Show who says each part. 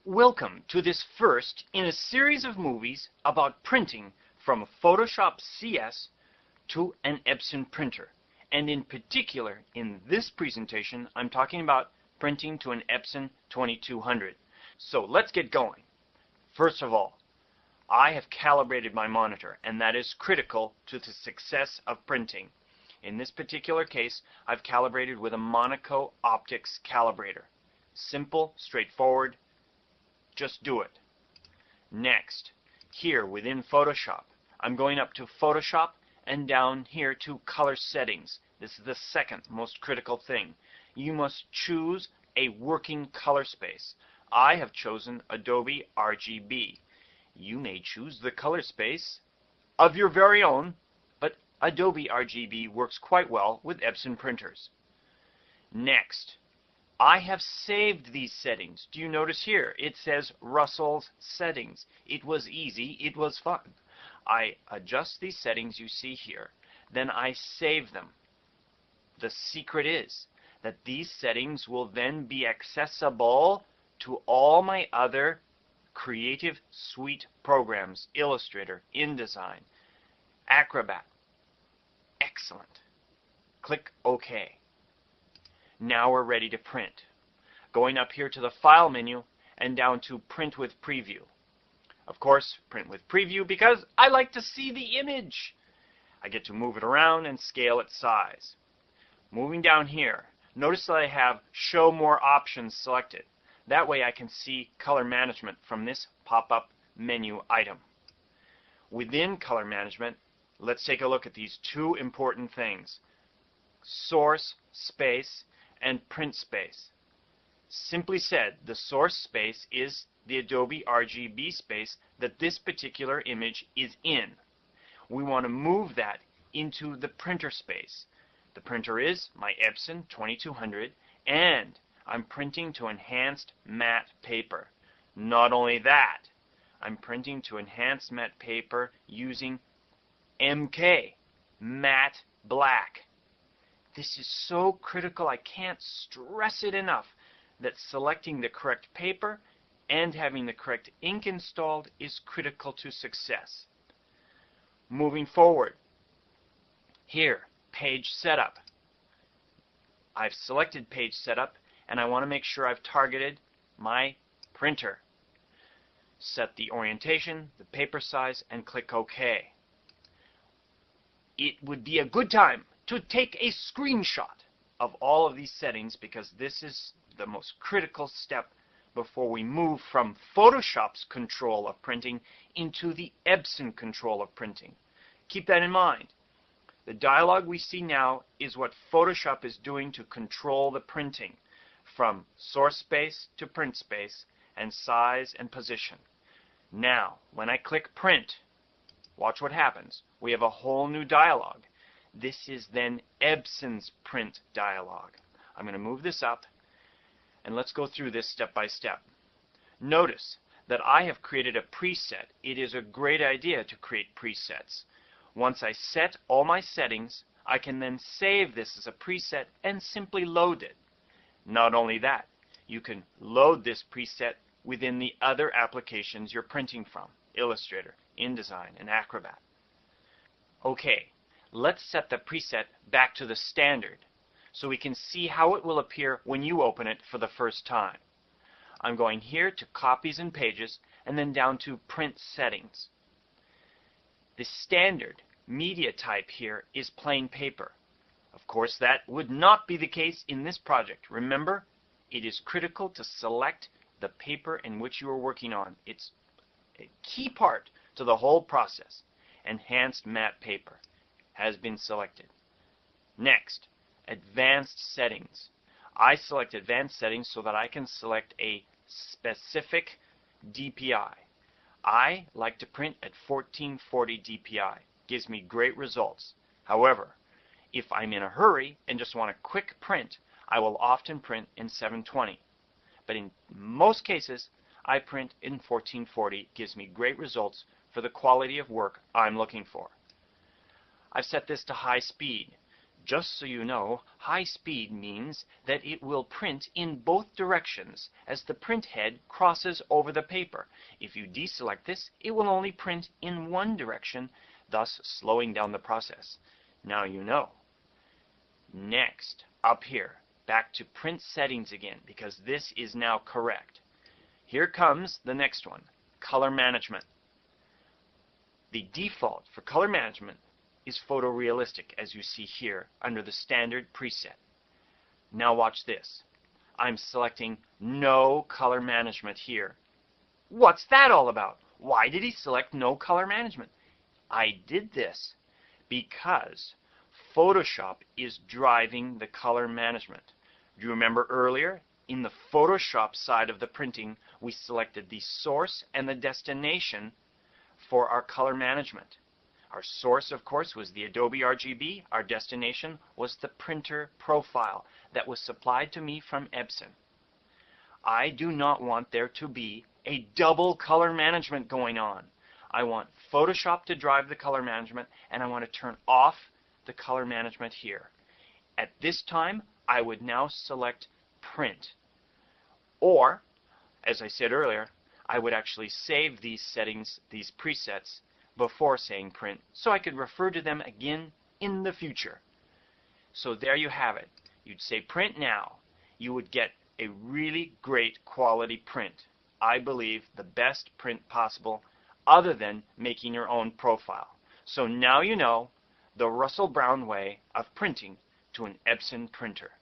Speaker 1: Welcome to this first in a series of movies about printing from Photoshop CS to an Epson printer. And in particular, in this presentation, I'm talking about printing to an Epson 2200. So let's get going. First of all, I have calibrated my monitor, and that is critical to the success of printing. In this particular case, I've calibrated with a Monaco Optics calibrator. Simple, straightforward. Just do it. Next, here within Photoshop, I'm going up to Photoshop and down here to Color Settings. This is the second most critical thing. You must choose a working color space. I have chosen Adobe RGB. You may choose the color space of your very own, but Adobe RGB works quite well with Epson printers. Next, I have saved these settings. Do you notice here? It says Russell's settings. It was easy. It was fun. I adjust these settings you see here. Then I save them. The secret is that these settings will then be accessible to all my other Creative Suite programs. Illustrator, InDesign, Acrobat. Excellent. Click OK. Now we're ready to print. Going up here to the File menu and down to Print with Preview. Of course, Print with Preview because I like to see the image. I get to move it around and scale its size. Moving down here, notice that I have Show More Options selected. That way I can see color management from this pop-up menu item. Within color management, let's take a look at these two important things: source space and print space. Simply said, the source space is the Adobe RGB space that this particular image is in. We want to move that into the printer space. The printer is my Epson 2200, and I'm printing to enhanced matte paper. Not only that, I'm printing to enhanced matte paper using MK, matte black. This is so critical, I can't stress it enough, that selecting the correct paper and having the correct ink installed is critical to success. Moving forward, here, Page Setup. I've selected Page Setup, and I want to make sure I've targeted my printer. Set the orientation, the paper size, and click OK. It would be a good time to take a screenshot of all of these settings because this is the most critical step before we move from Photoshop's control of printing into the Epson control of printing. Keep that in mind. The dialog we see now is what Photoshop is doing to control the printing from source space to print space and size and position. Now, when I click Print, watch what happens. We have a whole new dialog. This is then Epson's print dialog. I'm going to move this up, and let's go through this step by step. Notice that I have created a preset. It is a great idea to create presets. Once I set all my settings, I can then save this as a preset and simply load it. Not only that, you can load this preset within the other applications you're printing from: Illustrator, InDesign, and Acrobat. Okay. Let's set the preset back to the standard so we can see how it will appear when you open it for the first time. I'm going here to Copies and Pages and then down to Print Settings. The standard media type here is plain paper. Of course, that would not be the case in this project. Remember, it is critical to select the paper in which you are working on. It's a key part to the whole process. Enhanced matte paper has been selected. Next, Advanced Settings. I select Advanced Settings so that I can select a specific DPI. I like to print at 1440 DPI. Gives me great results. However, if I'm in a hurry and just want a quick print, I will often print in 720. But in most cases, I print in 1440. It gives me great results for the quality of work I'm looking for. I've set this to high speed. Just so you know, high speed means that it will print in both directions as the print head crosses over the paper. If you deselect this, it will only print in one direction, thus slowing down the process. Now you know. Next, up here, back to print settings again, because this is now correct. Here comes the next one, color management. The default for color management is photorealistic, as you see here under the standard preset. Now watch this. I'm selecting no color management here. What's that all about? Why did he select no color management? I did this because Photoshop is driving the color management. Do you remember earlier? In the Photoshop side of the printing, we selected the source and the destination for our color management. Our source, of course, was the Adobe RGB. Our destination was the printer profile that was supplied to me from Epson. I do not want there to be a double color management going on. I want Photoshop to drive the color management, and I want to turn off the color management here. At this time, I would now select Print. Or, as I said earlier, I would actually save these settings, these presets, before saying print, so I could refer to them again in the future. So there you have it. You'd say print now. You would get a really great quality print. I believe the best print possible, other than making your own profile. So now you know the Russell Brown way of printing to an Epson printer.